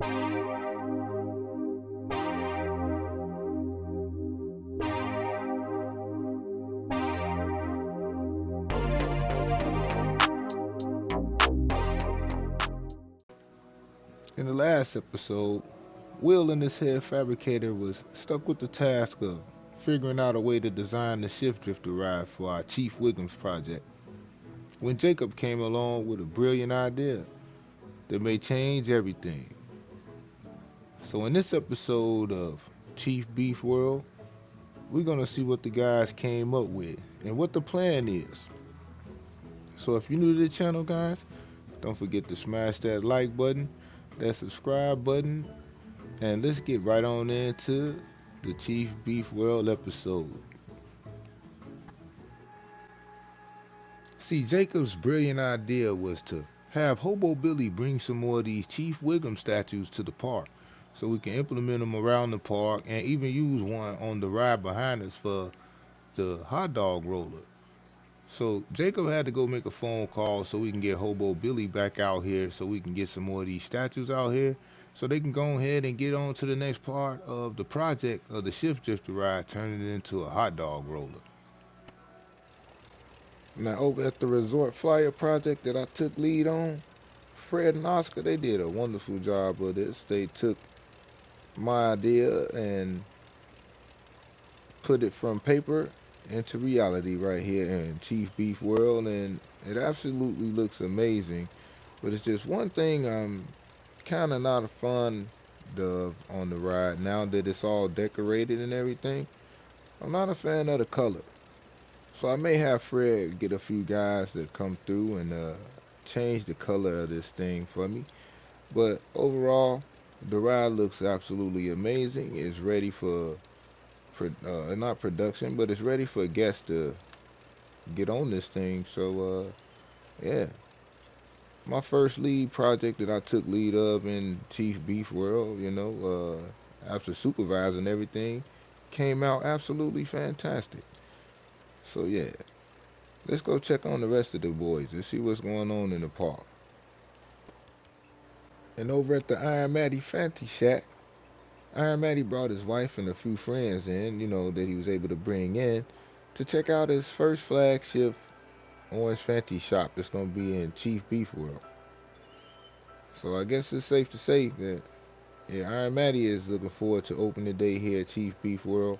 In the last episode, Will and his head fabricator was stuck with the task of figuring out a way to design the shift drifter ride for our Chief Wiggums project when Jacob came along with a brilliant idea that may change everything. So in this episode of Chief Beef World, we're gonna see what the guys came up with and what the plan is. So if you're new to the channel, guys, don't forget to smash that like button, that subscribe button, and let's get right on into the Chief Beef World episode. See, Jacob's brilliant idea was to have Hobobillie bring some more of these Chief Wiggum statues to the park so we can implement them around the park and even use one on the ride behind us for the hot dog roller. So Jacob had to go make a phone call so we can get Hobobillie back out here so we can get some more of these statues out here so they can go ahead and get on to the next part of the project of the shift drifter ride, turning it into a hot dog roller. Now over at the resort flyer project that I took lead on, Fred and Oscar, they did a wonderful job of this. They took my idea and put it from paper into reality right here in Chief Beef World, and it absolutely looks amazing. But it's just one thing I'm kind of not fond of on the ride now that it's all decorated and everything. I'm not a fan of the color. So I may have Fred get a few guys to come through and change the color of this thing for me. But overall, the ride looks absolutely amazing. It's ready for not production, but it's ready for guests to get on this thing. So yeah, my first lead project that I took lead of in Chief Beef World, after supervising everything, came out absolutely fantastic. So yeah, let's go check on the rest of the boys and see what's going on in the park. And over at the Iron Matty Fancy Shack, Iron Matty brought his wife and a few friends in, that he was able to bring in to check out his first flagship Orange Fancy shop that's going to be in Chief Beef World. So I guess it's safe to say that, yeah, Iron Matty is looking forward to opening day here at Chief Beef World.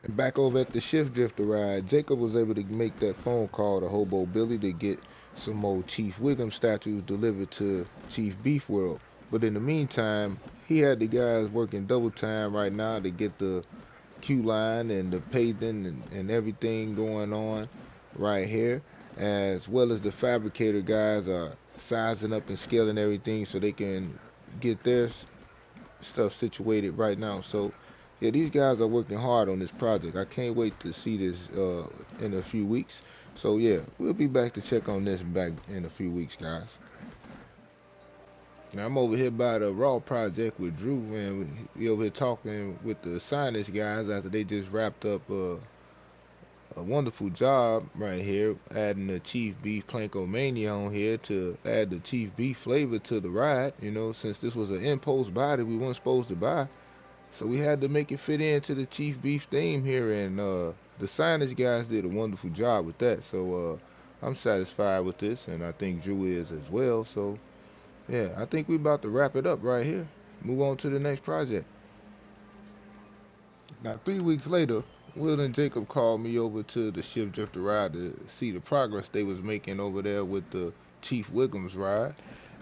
And back over at the Shift Drifter ride, Jacob was able to make that phone call to Hobobillie to get some more Chief Wiggum statues delivered to Chief Beef World. But in the meantime, he had the guys working double time right now to get the queue line and the paving and everything going on right here, as well as the fabricator guys are sizing up and scaling everything so they can get their stuff situated right now. So yeah, these guys are working hard on this project. I can't wait to see this in a few weeks. So yeah, we'll be back to check on this back in a few weeks, guys. Now I'm over here by the Raw project with Drew, and we over here talking with the signage guys after they just wrapped up a wonderful job right here, adding the Chief Beef Planko Mania on here to add the Chief Beef flavor to the ride. Since this was an impulse buy that we weren't supposed to buy. So we had to make it fit into the Chief Beef theme here, and the signage guys did a wonderful job with that. So I'm satisfied with this, and I think Drew is as well. So yeah, I think we're about to wrap it up right here. Move on to the next project. Now 3 weeks later, Will and Jacob called me over to the Shift Drifter ride to see the progress they was making over there with the Chief Wiggums ride,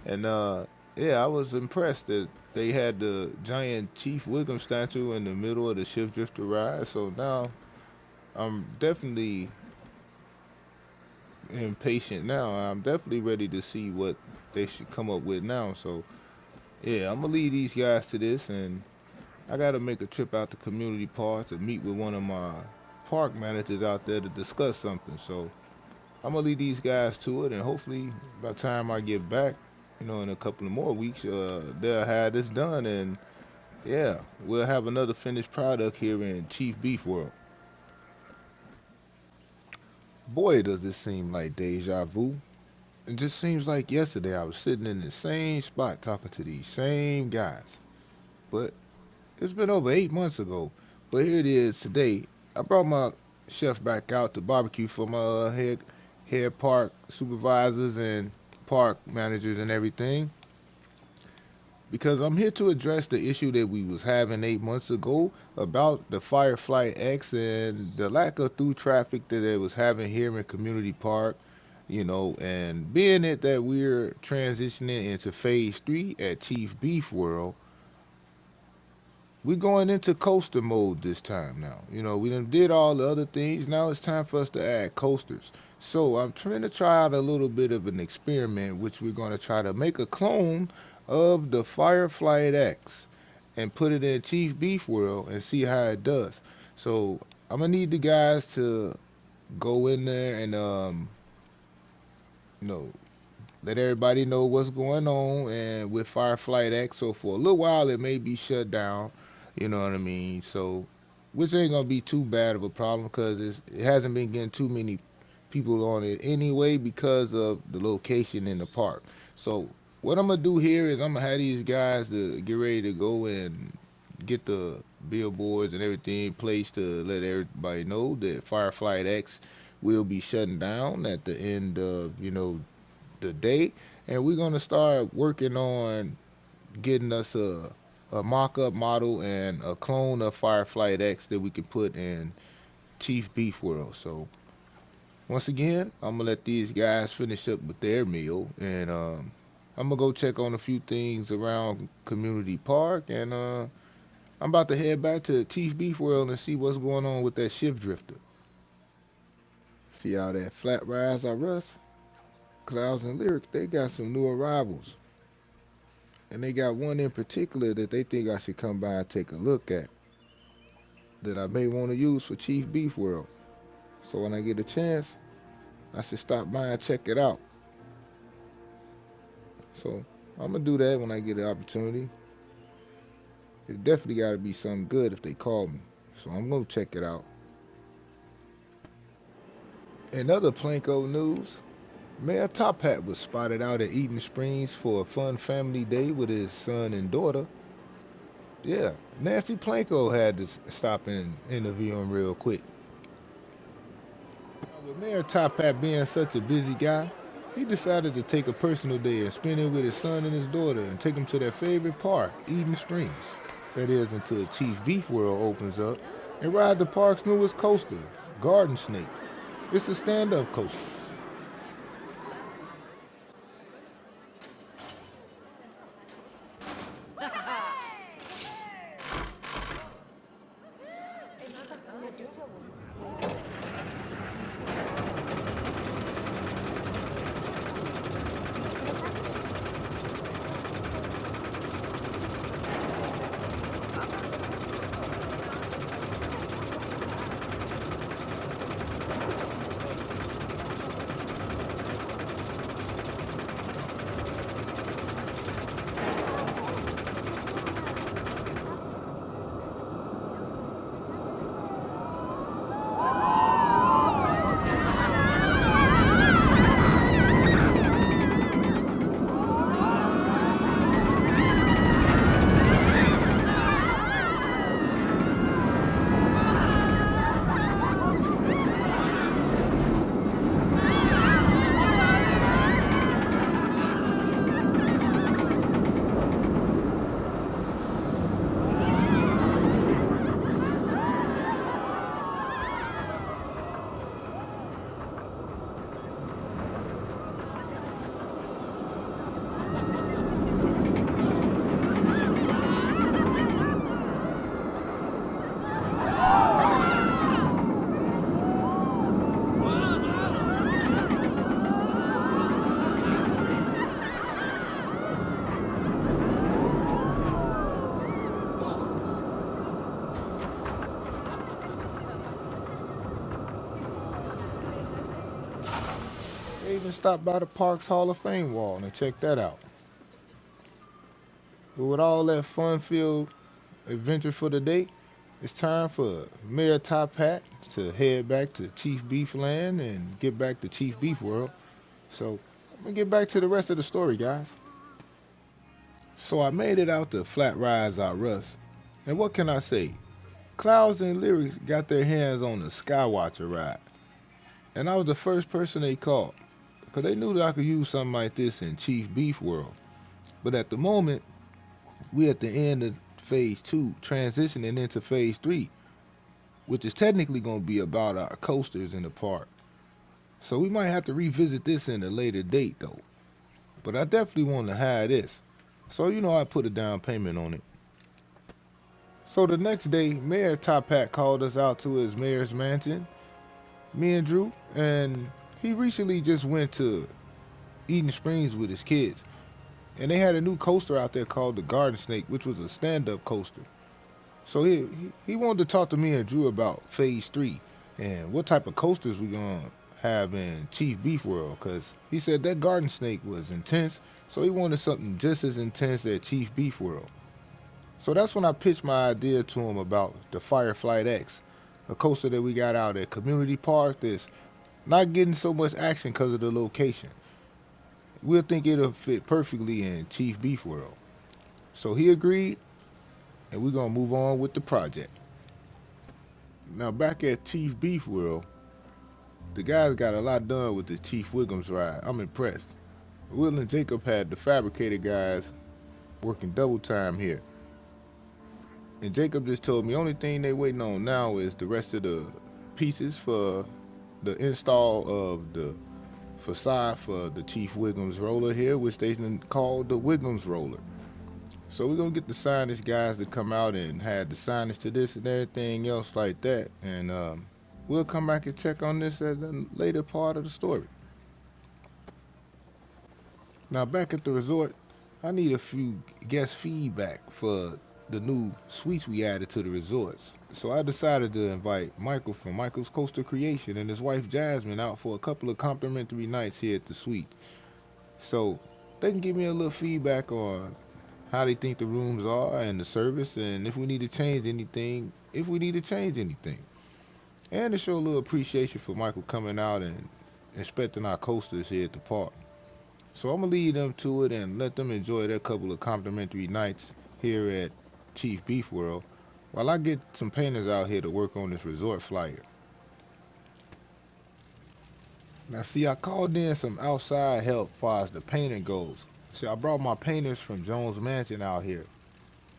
and yeah, I was impressed that they had the giant Chief Wiggum statue in the middle of the Shift Drifter ride. So now I'm definitely impatient now. I'm definitely ready to see what they should come up with now. So yeah, I'm gonna lead these guys to this, and I gotta make a trip out to Community Park to meet with one of my park managers out there to discuss something. So I'm gonna lead these guys to it, and hopefully by the time I get back, in a couple of more weeks, they'll have this done, and yeah, we'll have another finished product here in Chief Beef World. Boy, does this seem like deja vu. It just seems like yesterday I was sitting in the same spot talking to these same guys. But it's been over 8 months ago. But here it is today. I brought my chef back out to barbecue for my head park supervisors and park managers and everything, because I'm here to address the issue that we was having 8 months ago about the Firefly X and the lack of through traffic that it was having here in Community Park. And being it that we're transitioning into phase 3 at Chief Beef World, we're going into coaster mode this time now. We done did all the other things. Now it's time for us to add coasters. So I'm trying to try out a little bit of an experiment, which we're going to try to make a clone of the Firefly X and put it in Chief Beef World and see how it does. So I'm gonna need the guys to go in there and you know let everybody know what's going on and with Firefly X. So for a little while it may be shut down, you know what I mean? So which ain't gonna be too bad of a problem because it hasn't been getting too many people on it anyway because of the location in the park. So what I'm gonna do here is I'm gonna have these guys to get ready to go and get the billboards and everything placed to let everybody know that Firefly X will be shutting down at the end of the day, and we're gonna start working on getting us a mock-up model and a clone of Firefly X that we can put in Chief Beef World. So once again, I'm gonna let these guys finish up with their meal, and I'm gonna go check on a few things around Community Park, and I'm about to head back to Chief Beef World and see what's going on with that shift drifter. See how that flat rise I rust? Clouds and Lyric, they got some new arrivals, and they got one in particular that they think I should come by and take a look at that I may want to use for Chief Beef World. So when I get a chance, I should stop by and check it out. So I'm gonna do that when I get the opportunity. It's definitely got to be something good if they call me. So I'm gonna check it out. In other Planko news, Mayor Top Hat was spotted out at Eden Springs for a fun family day with his son and daughter. Yeah, Nancy Planko had to stop and interview him real quick. With Mayor Top Hat being such a busy guy, he decided to take a personal day and spend it with his son and his daughter and take them to their favorite park, Eden Springs. That is until Chief Beef World opens up and ride the park's newest coaster, Garden Snake. It's a stand-up coaster. They even stopped by the park's Hall of Fame wall and checked that out. But with all that fun-filled adventure for the day, it's time for Mayor Top Hat to head back to Chief Beef Land and get back to Chief Beef World. So Let me get back to the rest of the story, guys. So I made it out to Flat Rise out Russ. And what can I say? Clouds and Lyrics got their hands on the Skywatcher ride. And I was the first person they called. Because they knew that I could use something like this in Chief Beef World. But at the moment, we at the end of phase 2, transitioning into phase 3, which is technically going to be about our coasters in the park. So we might have to revisit this in a later date though. But I definitely want to have this. So I put a down payment on it. So the next day, Mayor Top Hat called us out to his mayor's mansion, me and Drew, and he recently just went to Eden Springs with his kids. And they had a new coaster out there called the Garden Snake, which was a stand-up coaster. So he wanted to talk to me and Drew about Phase 3 and what type of coasters we gonna have in Chief Beef World, because he said that Garden Snake was intense, so he wanted something just as intense at Chief Beef World. So that's when I pitched my idea to him about the Fireflight X, a coaster that we got out at Community Park that's not getting so much action because of the location. We'll think it'll fit perfectly in Chief Beef World. So he agreed, and we're gonna move on with the project. Now back at Chief Beef World, the guys got a lot done with the Chief Wiggums ride. I'm impressed. Will and Jacob had the fabricator guys working double time here. And Jacob just told me only thing they waiting on now is the rest of the pieces for the install of the facade for the Chief Wiggums roller here, which they called the Wigums roller. So we're gonna get the signage guys to come out and have the signage to this and everything else like that. And we'll come back and check on this at a later part of the story. Now back at the resort, I need a few guest feedback for the new suites we added to the resorts. So I decided to invite Michael from Michael's Coastal Creation and his wife Jasmine out for a couple of complimentary nights here at the suite. So they can give me a little feedback on how they think the rooms are and the service, and if we need to change anything, and to show a little appreciation for Michael coming out and inspecting our coasters here at the park. So I'm gonna lead them to it and let them enjoy their couple of complimentary nights here at Chief Beef World, while I get some painters out here to work on this resort flyer. Now see, I called in some outside help as far as the painting goes. See, I brought my painters from Jones Mansion out here,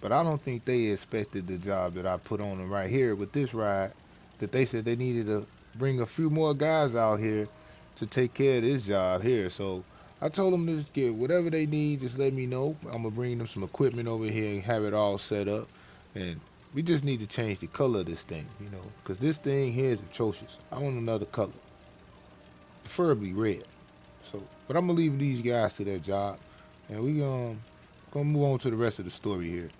but I don't think they expected the job that I put on them right here with this ride, that they said they needed to bring a few more guys out here to take care of this job here. So I told them to just get whatever they need, just let me know. I'm gonna bring them some equipment over here and have it all set up. And we just need to change the color of this thing, because this thing here is atrocious. I want another color, preferably red. So, but I'm gonna leave these guys to their job, and we gonna move on to the rest of the story here.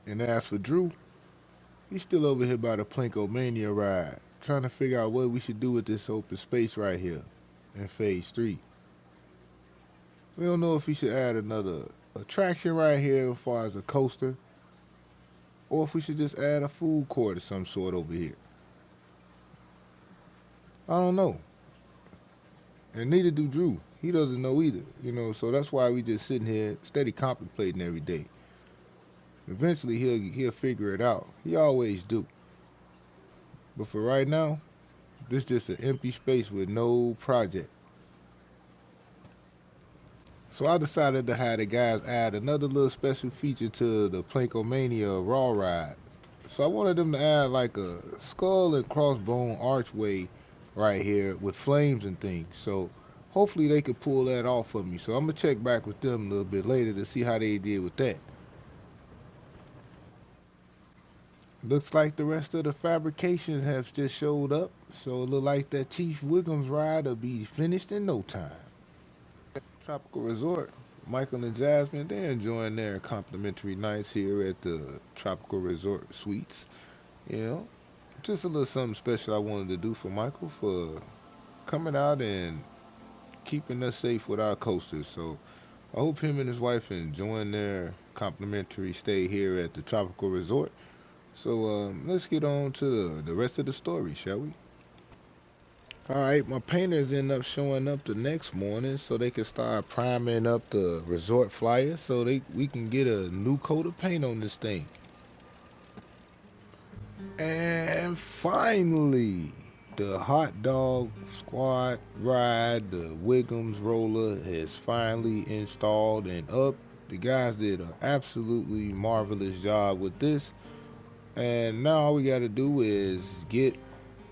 And as for Drew, he's still over here by the Plankomania ride, trying to figure out what we should do with this open space right here in Phase 3. We don't know if we should add another attraction right here as far as a coaster, or if we should just add a food court of some sort over here. I don't know. And neither do Drew. He doesn't know either, so that's why we just sitting here steady contemplating every day. Eventually he'll figure it out. He always do. But for right now, this is just an empty space with no project. So I decided to have the guys add another little special feature to the Plankomania Raw ride. So I wanted them to add like a skull and crossbone archway right here with flames and things. So hopefully they could pull that off for me. So I'm gonna check back with them a little bit later to see how they did with that. Looks like the rest of the fabrications have just showed up. So it look like that Chief Wiggums ride will be finished in no time. Tropical Resort, Michael and Jasmine, they're enjoying their complimentary nights here at the Tropical Resort Suites. You know, just a little something special I wanted to do for Michael for coming out and keeping us safe with our coasters. So I hope him and his wife enjoying their complimentary stay here at the Tropical Resort. So let's get on to the rest of the story, shall we? Alright, my painters end up showing up the next morning so they can start priming up the resort flyer so we can get a new coat of paint on this thing. And finally, the hot dog squad ride, the Wigums roller is finally installed and up. The guys did an absolutely marvelous job with this. And now all we got to do is get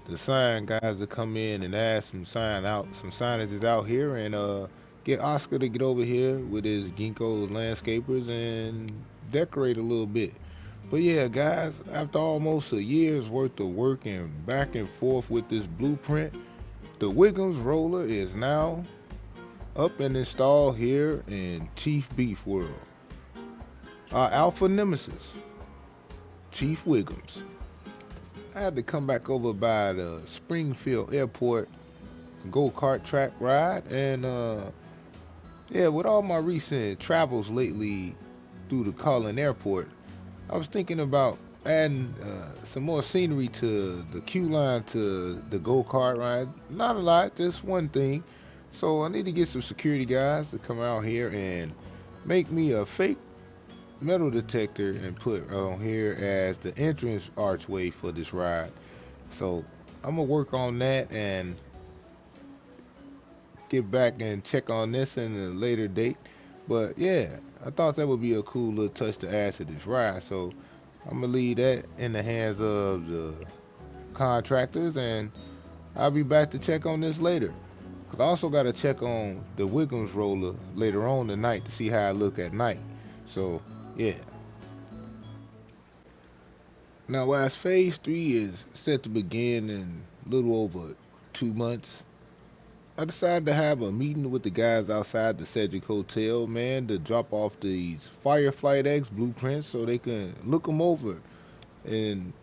the sign guys to come in and add some signages out here and get Oscar to get over here with his Ginkgo landscapers and decorate a little bit. But yeah, guys, after almost a year's worth of work and back and forth with this blueprint, the Wiggums roller is now up and installed here in Chief Beef World. Our alpha nemesis, Chief Wiggums. I had to come back over by the Springfield Airport go-kart track ride, and yeah, with all my recent travels lately through the Collin Airport, I was thinking about adding some more scenery to the queue line to the go-kart ride. Not a lot, just one thing. So I need to get some security guys to come out here and make me a fake metal detector and put on here as the entrance archway for this ride. So I'm gonna work on that and get back and check on this in a later date. But yeah, I thought that would be a cool little touch to add to this ride. So I'm gonna leave that in the hands of the contractors, and I'll be back to check on this later. Cause I also gotta check on the Wiggums roller later on tonight to see how I look at night. So yeah. Now as phase three is set to begin in a little over 2 months, I decided to have a meeting with the guys outside the Cedric Hotel, man, to drop off these Fireflight X blueprints so they can look them over and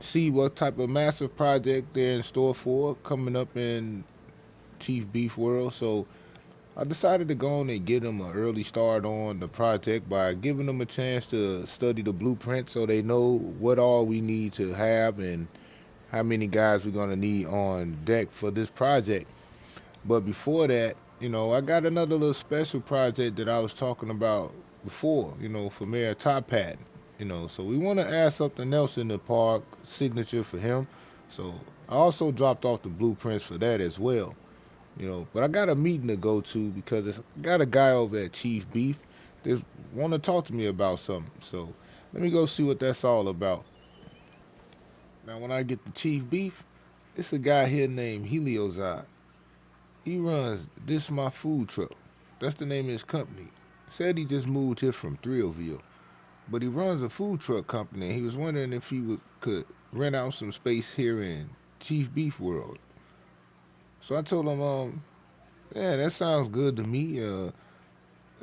see what type of massive project they're in store for coming up in Chief Beef World. So I decided to go on and give them an early start on the project by giving them a chance to study the blueprint so they know what all we need to have and how many guys we're going to need on deck for this project. But before that, I got another little special project that I was talking about before, for Mayor Top Hat. So we want to add something else in the park signature for him. So I also dropped off the blueprints for that as well. But I got a meeting to go to because I got a guy over at Chief Beef that want to talk to me about something. So let me go see what that's all about. Now, when I get to Chief Beef, it's a guy here named Heliozide. He runs This My Food Truck. That's the name of his company. Said he just moved here from Thrillville, but he runs a food truck company. And he was wondering if could rent out some space here in Chief Beef World. So I told him, yeah, that sounds good to me.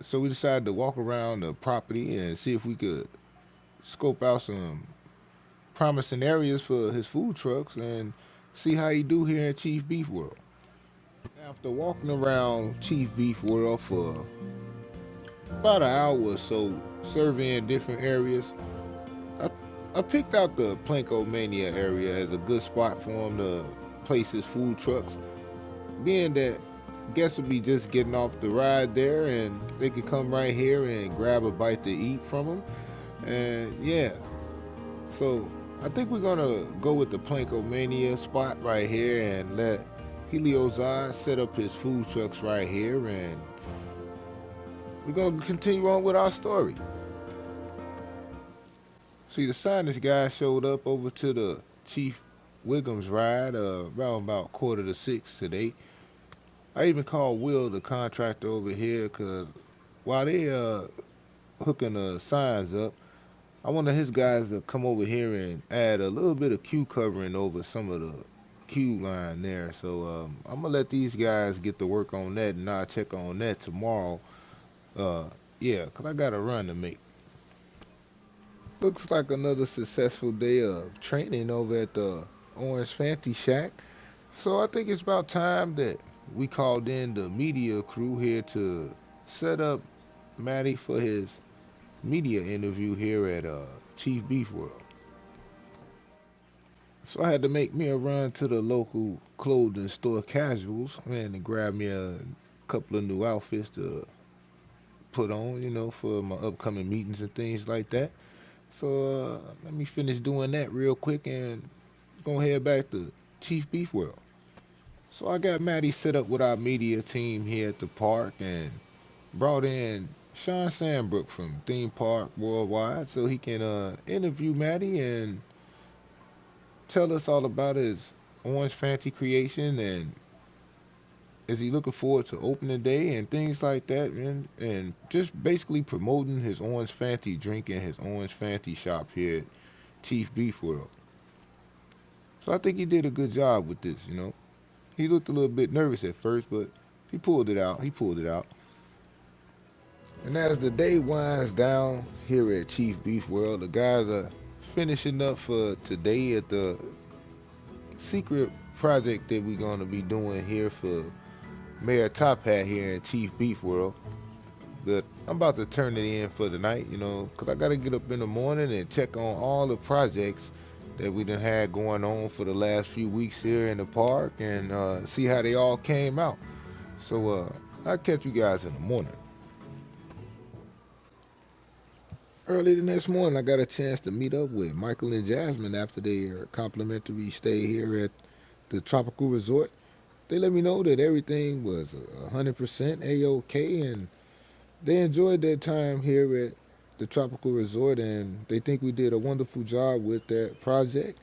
So we decided to walk around the property and see if we could scope out some promising areas for his food trucks and see how he do here in Chief Beef World. After walking around Chief Beef World for about an hour or so, surveying different areas, I, I picked out the Planko Mania area as a good spot for him to place his food trucks, being that guests will be just getting off the ride there and they could come right here and grab a bite to eat from him. And yeah, so I think we're gonna go with the Planko Mania spot right here and let Helios Eye set up his food trucks right here, and we're gonna continue on with our story. See, the signage guy showed up over to the Chief Wiggums ride around about 5:45 today. I even called Will, the contractor over here, because while they hooking the signs up, I wanted his guys to come over here and add a little bit of queue covering over some of the queue line there. So I'm gonna let these guys get to work on that, and I'll check on that tomorrow. Uh, yeah, 'cause I got a run to make. Looks like another successful day of training over at the Orange Fancy Shack. So I think it's about time that we called in the media crew here to set up Matty for his media interview here at Chief Beef World. So I had to make me a run to the local clothing store Casuals, man, to grab me a couple of new outfits to put on, for my upcoming meetings and things like that. So let me finish doing that real quick and gonna head back to Chief Beef World. So I got Maddie set up with our media team here at the park and brought in Sean Sandbrook from Theme Park Worldwide so he can interview Maddie and tell us all about his Orange Fancy creation and is he looking forward to opening day and things like that, man, and just basically promoting his Orange Fancy drink and his Orange Fancy shop here at Chief Beef World. So I think he did a good job with this. He looked a little bit nervous at first, but he pulled it out. He pulled it out. And as the day winds down here at Chief Beef World, the guys are finishing up for today at the secret project that we're going to be doing here for Mayor Top Hat here in Chief Beef World. But I'm about to turn it in for the night, because I got to get up in the morning and check on all the projects that we done had going on for the last few weeks here in the park and see how they all came out. So I'll catch you guys in the morning. Early the next morning, I got a chance to meet up with Michael and Jasmine after their complimentary stay here at the Tropical Resort. They let me know that everything was 100% A-OK and they enjoyed their time here at the Tropical Resort and they think we did a wonderful job with that project.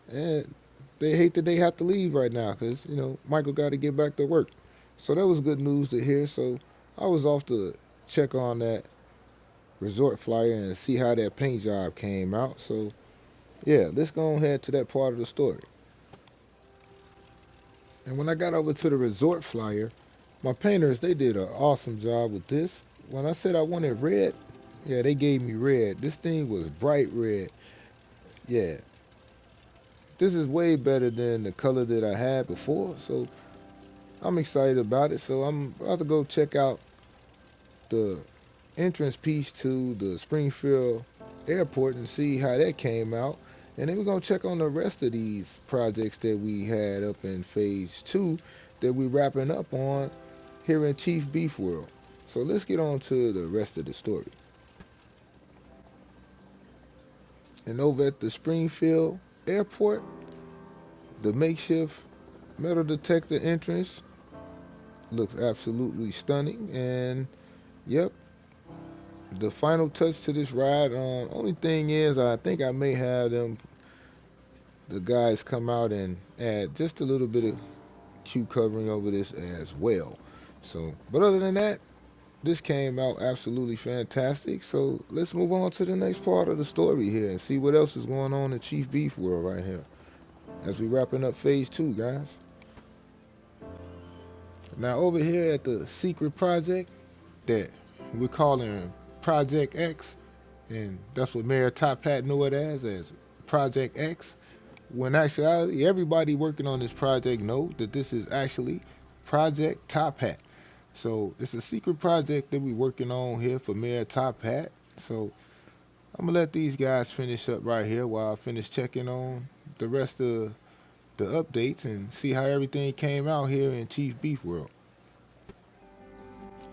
And they hate that they have to leave right now because, Michael got to get back to work. So that was good news to hear. So I was off to check on that resort flyer and see how that paint job came out. So yeah, let's go ahead to that part of the story. And when I got over to the resort flyer, my painters, they did an awesome job with this. When I said I wanted red, yeah, they gave me red. This thing was bright red. Yeah, this is way better than the color that I had before. So I'm excited about it. So I'm about to go check out the entrance piece to the Springfield Airport and see how that came out. And then we're going to check on the rest of these projects that we had up in phase 2 that we're wrapping up on here in Chief Beef World. So let's get on to the rest of the story. And over at the Springfield Airport, the makeshift metal detector entrance looks absolutely stunning. And yep, the final touch to this ride. Only thing is, I think I may have the guys come out and add just a little bit of Q covering over this as well. So, but other than that, this came out absolutely fantastic. So let's move on to the next part of the story here and see what else is going on in Chief Beef World right here as we wrapping up phase 2, guys. Now over here at the secret project that we're calling Project X, and that's what Mayor Top Hat knew it as Project X. When actuality, everybody working on this project know that this is actually Project Top Hat. So it's a secret project that we're working on here for Mayor Top Hat. So I'm gonna let these guys finish up right here while I finish checking on the rest of the updates and see how everything came out here in Chief Beef World.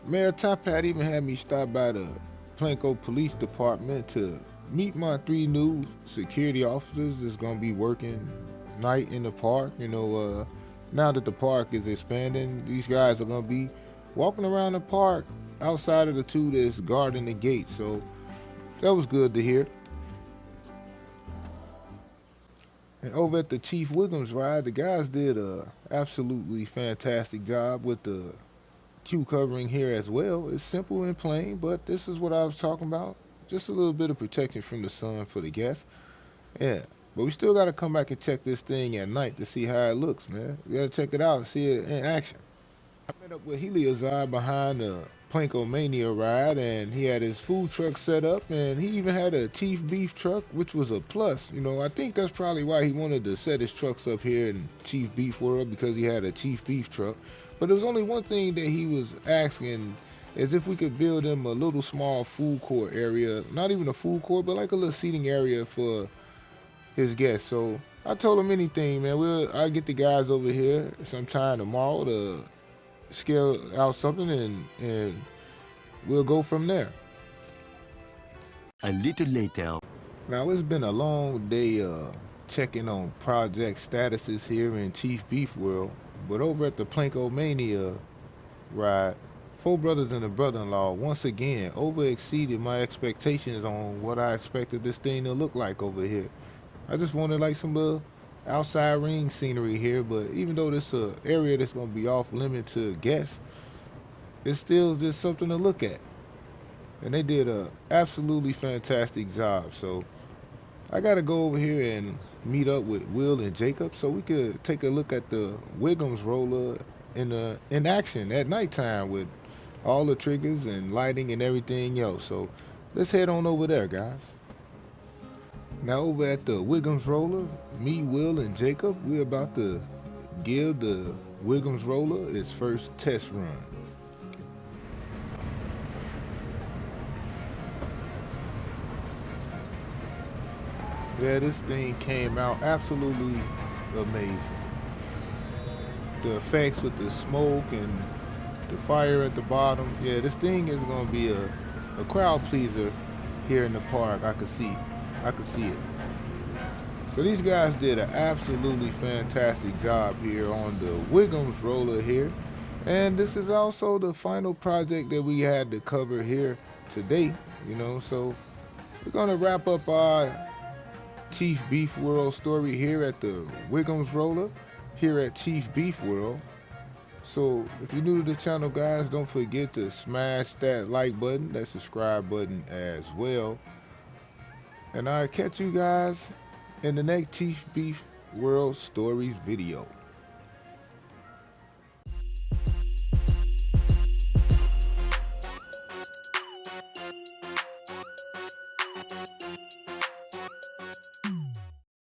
Mayor Top Hat even had me stop by the Planko Police Department to meet my 3 new security officers that's gonna be working night in the park. Now that the park is expanding, these guys are gonna be walking around the park outside of the 2 that's guarding the gate. So that was good to hear. And over at the Chief Wiggums ride, the guys did a absolutely fantastic job with the Q covering here as well. It's simple and plain, but this is what I was talking about. Just a little bit of protection from the sun for the guests. Yeah, but we still got to come back and check this thing at night to see how it looks, man. We got to check it out and see it in action. I met up with Heliozar behind the Planko Mania ride, and he had his food truck set up, and he even had a Chief Beef truck, which was a plus. I think that's probably why he wanted to set his trucks up here in Chief Beef World, because he had a Chief Beef truck. But there was only one thing that he was asking, is if we could build him a little small food court area, not even a food court, but like a little seating area for his guests. So I told him anything, man. I'll get the guys over here sometime tomorrow to scale out something, and we'll go from there. A little later. Now it's been a long day checking on project statuses here in Chief Beef World, but over at the Planko Mania ride, four brothers and a brother-in-law once again over exceeded my expectations on what I expected this thing to look like over here. I just wanted like some outside ring scenery here, but even though this area that's gonna be off limit to guests, it's still just something to look at. And they did a absolutely fantastic job. So I gotta go over here and meet up with Will and Jacob so we could take a look at the Wigums roller in action at nighttime with all the triggers and lighting and everything else. So let's head on over there, guys. Now over at the Wigums roller, me, Will, and Jacob, we're about to give the Wigums roller its first test run. Yeah, this thing came out absolutely amazing. The effects with the smoke and the fire at the bottom. Yeah, this thing is gonna be a crowd pleaser here in the park. I could see it. So these guys did an absolutely fantastic job here on the Wigums roller here. And this is also the final project that we had to cover here today, so we're gonna wrap up our Chief Beef World story here at the Wigums roller here at Chief Beef World. So if you're new to the channel, guys, don't forget to smash that like button, that subscribe button as well. And I'll catch you guys in the next Chief Beef World Stories video.